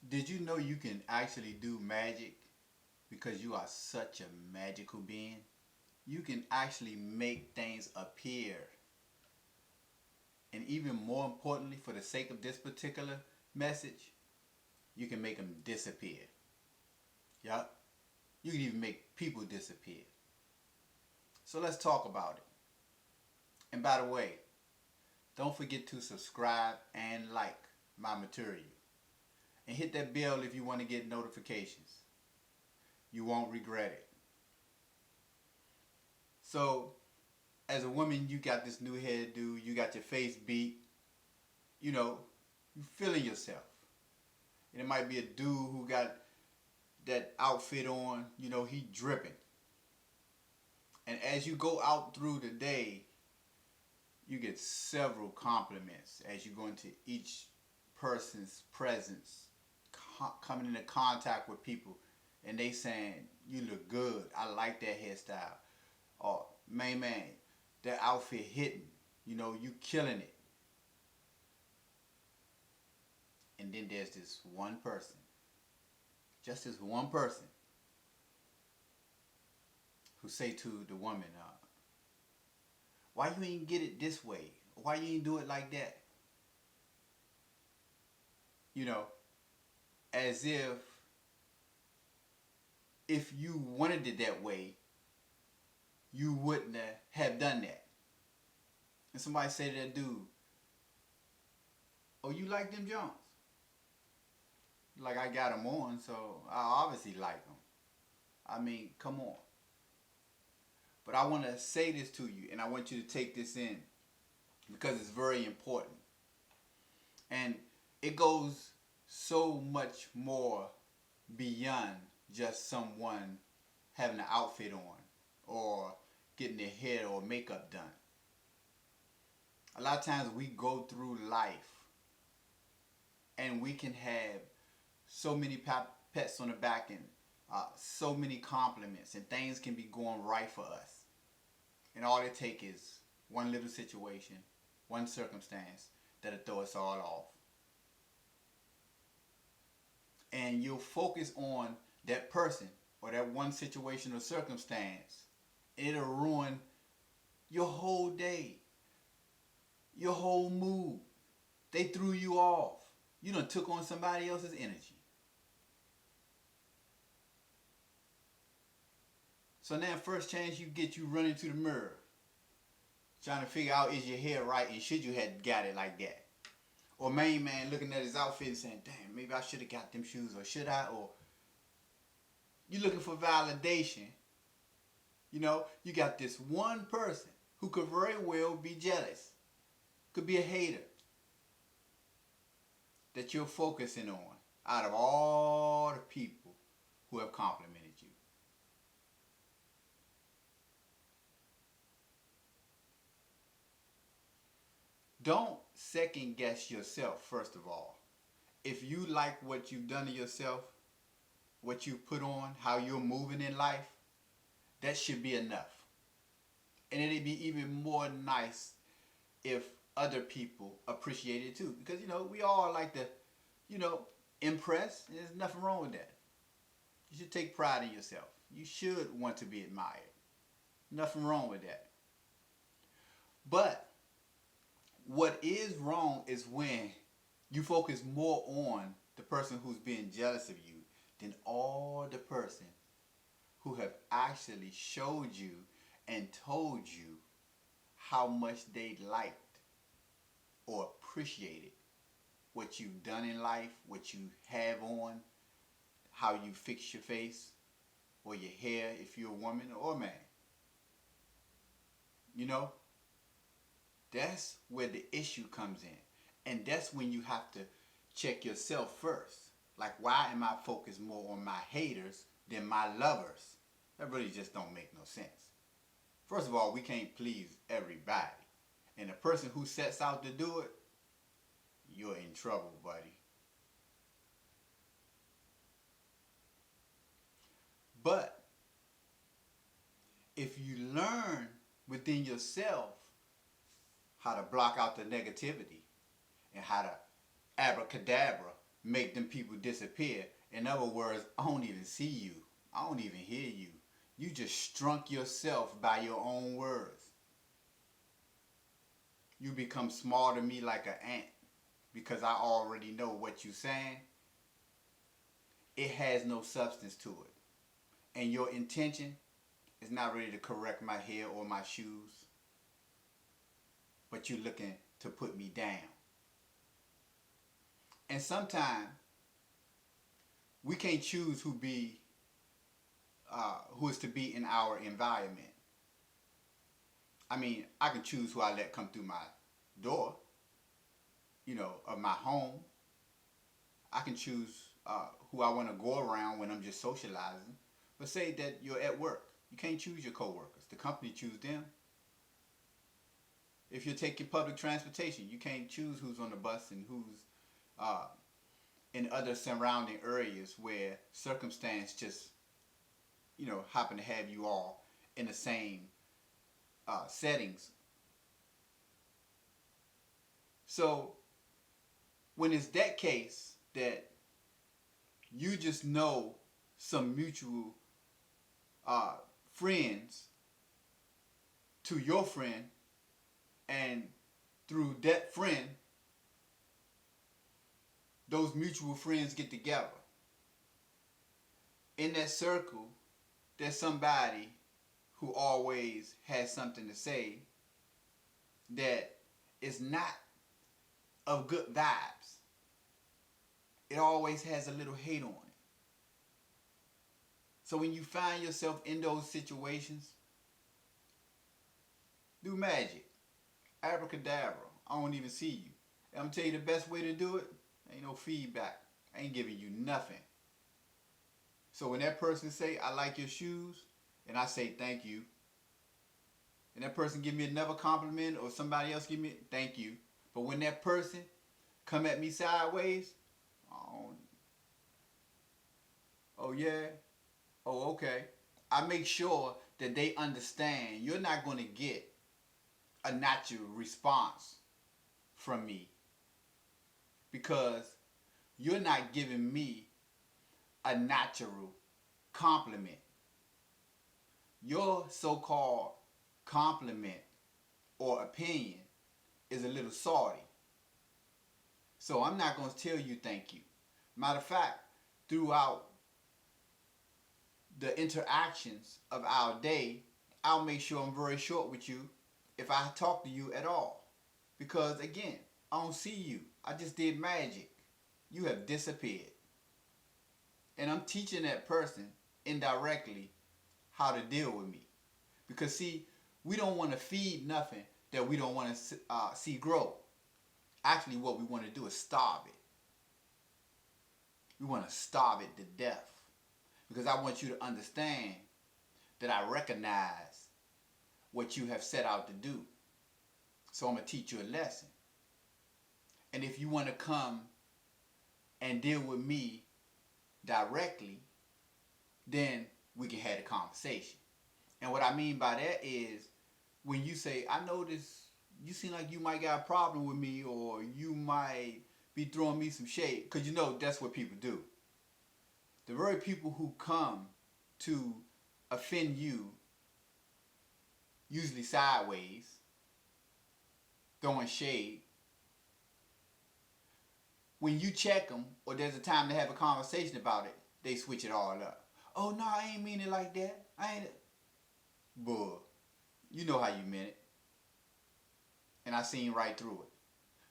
Did you know you can actually do magic because you are such a magical being? You can actually make things appear. And even more importantly, for the sake of this particular message, you can make them disappear. Yup. You can even make people disappear. So let's talk about it. And by the way, don't forget to subscribe and like my material. And hit that bell if you want to get notifications. You won't regret it. So, as a woman, you got this new hairdo, you got your face beat, you know, you feeling yourself. And it might be a dude who got that outfit on, he dripping. And as you go out through the day, you get several compliments as you go into each person's presence, coming into contact with people, and they saying, you look good, I like that hairstyle. Or, man, that outfit hitting, you killing it. And then there's this one person, just this one person, who say to the woman, why you ain't get it this way? Why you ain't do it like that? As if you wanted it that way, you wouldn't have done that. And somebody say to that dude, oh, you like them Jones? Like, I got them on, so I obviously like them. I mean, come on. But I want to say this to you, and I want you to take this in because it's very important. And it goes so much more beyond just someone having an outfit on or getting their hair or makeup done. A lot of times we go through life and we can have so many pets on the back and so many compliments, and things can be going right for us. And all it takes is one little situation, one circumstance that'll throw us all off. And you'll focus on that person or that one situation or circumstance. It'll ruin your whole day, your whole mood. They threw you off. You done took on somebody else's energy. So now first chance you get, you running to the mirror, trying to figure out, is your hair right and should you have got it like that? Or man looking at his outfit and saying, damn, maybe I should have got them shoes, or should I? Or you looking for validation. You got this one person who could very well be jealous, could be a hater, that you're focusing on out of all the people who have complimented you. Don't second guess yourself, first of all. If you like what you've done to yourself, what you put on, how you're moving in life, that should be enough. And it'd be even more nice if other people appreciate it too. Because, we all like to, impress. And there's nothing wrong with that. You should take pride in yourself. You should want to be admired. Nothing wrong with that. But what is wrong is when you focus more on the person who's being jealous of you than all the person who have actually showed you and told you how much they liked or appreciated what you've done in life, what you have on, how you fix your face or your hair if you're a woman or a man. That's where the issue comes in. And that's when you have to check yourself first. Like, why am I focused more on my haters than my lovers? That really just don't make no sense. First of all, we can't please everybody. And the person who sets out to do it, you're in trouble, buddy. But if you learn within yourself how to block out the negativity and how to abracadabra make them people disappear. In other words, I don't even see you. I don't even hear you. You just strunk yourself by your own words. You become small to me like an ant because I already know what you're saying. It has no substance to it. And your intention is not ready to correct my hair or my shoes, but you're looking to put me down. And sometimes we can't choose who is to be in our environment. I mean, I can choose who I let come through my door, of my home. I can choose who I want to go around when I'm just socializing. But say that you're at work. You can't choose your coworkers. The company choose them. If you're taking public transportation, you can't choose who's on the bus and who's in other surrounding areas where circumstance just, happen to have you all in the same settings. So when it's that case that you just know some mutual friends to your friend, and through that friend, those mutual friends get together. In that circle, there's somebody who always has something to say that is not of good vibes. It always has a little hate on it. So when you find yourself in those situations, do magic. Abrakadabra. I don't even see you. And I'm going to tell you the best way to do it, ain't no feedback. I ain't giving you nothing. So when that person say, I like your shoes, and I say, thank you, and that person give me another compliment, or somebody else give me, thank you. But when that person come at me sideways, oh yeah, oh okay. I make sure that they understand you're not going to get a natural response from me because you're not giving me a natural compliment. Your so-called compliment or opinion is a little salty. So I'm not going to tell you thank you. Matter of fact, throughout the interactions of our day, I'll make sure I'm very short with you if I talk to you at all. Because again, I don't see you. I just did magic. You have disappeared. And I'm teaching that person indirectly how to deal with me. Because see, we don't want to feed nothing that we don't want to see grow. Actually, what we want to do is starve it. We want to starve it to death. Because I want you to understand that I recognize what you have set out to do. So I'm going to teach you a lesson. And if you want to come and deal with me directly, then we can have a conversation. And what I mean by that is when you say, I notice you seem like you might got a problem with me, or you might be throwing me some shade. Because that's what people do. The very people who come to offend you, usually sideways, throwing shade, when you check them or there's a time to have a conversation about it, they switch it all up. Oh, no, I ain't mean it like that. I ain't. Bull. You know how you meant it. And I seen right through it.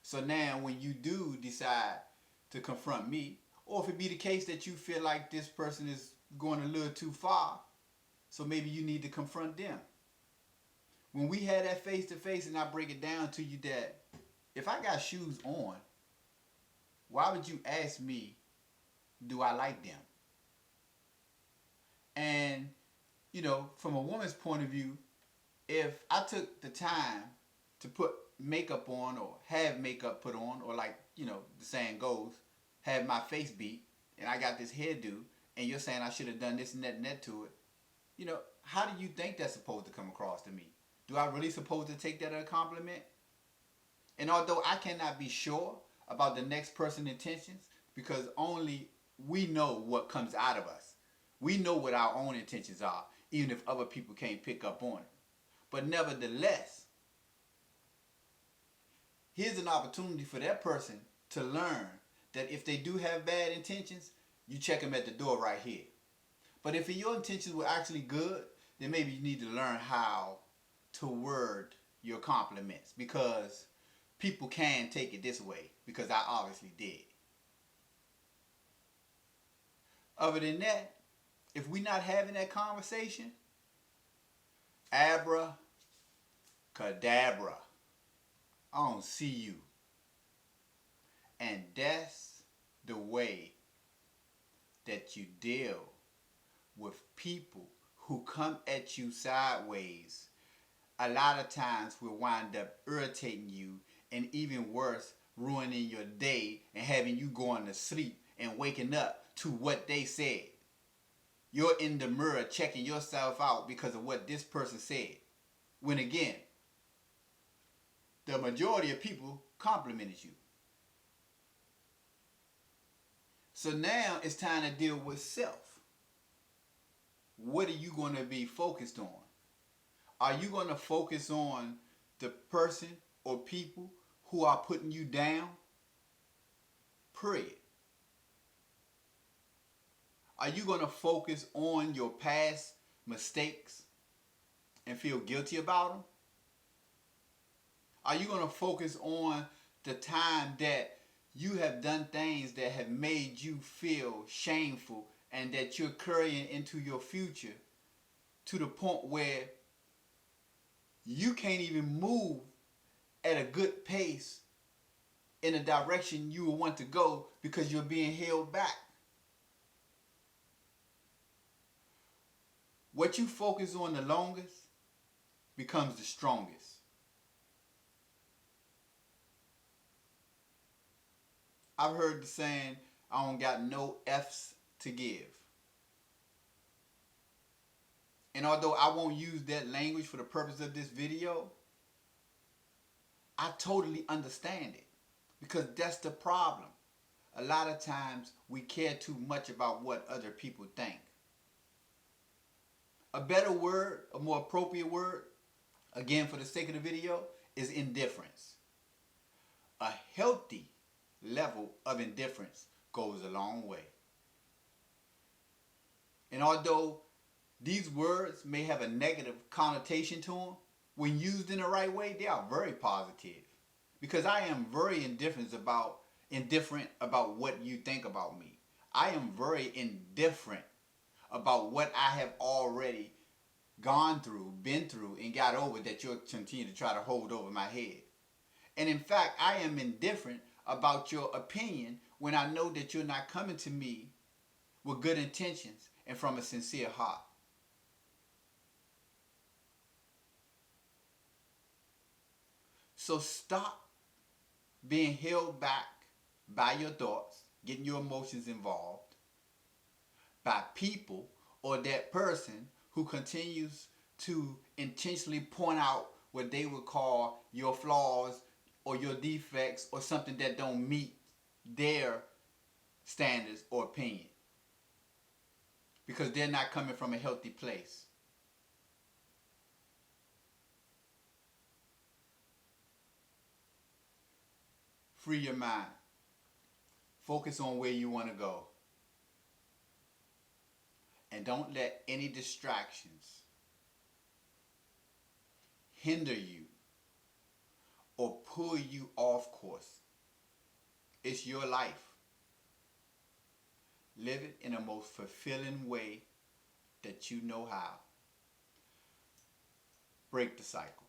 So now when you do decide to confront me, or if it be the case that you feel like this person is going a little too far, so maybe you need to confront them. When we had that face-to-face and I break it down to you that if I got shoes on, why would you ask me, do I like them? And, from a woman's point of view, if I took the time to put makeup on or have makeup put on, or like, the saying goes, have my face beat, and I got this hairdo, and you're saying I should have done this and that to it, how do you think that's supposed to come across to me? Do I really supposed to take that as a compliment? And although I cannot be sure about the next person's intentions, because only we know what comes out of us. We know what our own intentions are, even if other people can't pick up on it. But nevertheless, here's an opportunity for that person to learn that if they do have bad intentions, you check them at the door right here. But if your intentions were actually good, then maybe you need to learn how to word your compliments, because people can take it this way, because I obviously did. Other than that, if we're not having that conversation, Abrakadabra, I don't see you. And that's the way that you deal with people who come at you sideways. A lot of times will wind up irritating you, and even worse, ruining your day and having you going to sleep and waking up to what they said. You're in the mirror checking yourself out because of what this person said. When again, the majority of people complimented you. So now it's time to deal with self. What are you going to be focused on? Are you going to focus on the person or people who are putting you down? Period. Are you going to focus on your past mistakes and feel guilty about them? Are you going to focus on the time that you have done things that have made you feel shameful and that you're carrying into your future to the point where you can't even move at a good pace in a direction you would want to go because you're being held back? What you focus on the longest becomes the strongest. I've heard the saying, I don't got no F's to give. And although I won't use that language for the purpose of this video, I totally understand it, because that's the problem. A lot of times we care too much about what other people think. A better word, a more appropriate word, again for the sake of the video, is indifference. A healthy level of indifference goes a long way. And although these words may have a negative connotation to them, when used in the right way, they are very positive. Because I am very indifferent about what you think about me. I am very indifferent about what I have already gone through, been through, and got over that you'll continue to try to hold over my head. And in fact, I am indifferent about your opinion when I know that you're not coming to me with good intentions and from a sincere heart. So stop being held back by your thoughts, getting your emotions involved, by people or that person who continues to intentionally point out what they would call your flaws or your defects or something that don't meet their standards or opinion, because they're not coming from a healthy place. Free your mind. Focus on where you want to go. And don't let any distractions hinder you or pull you off course. It's your life. Live it in the most fulfilling way that you know how. Break the cycle.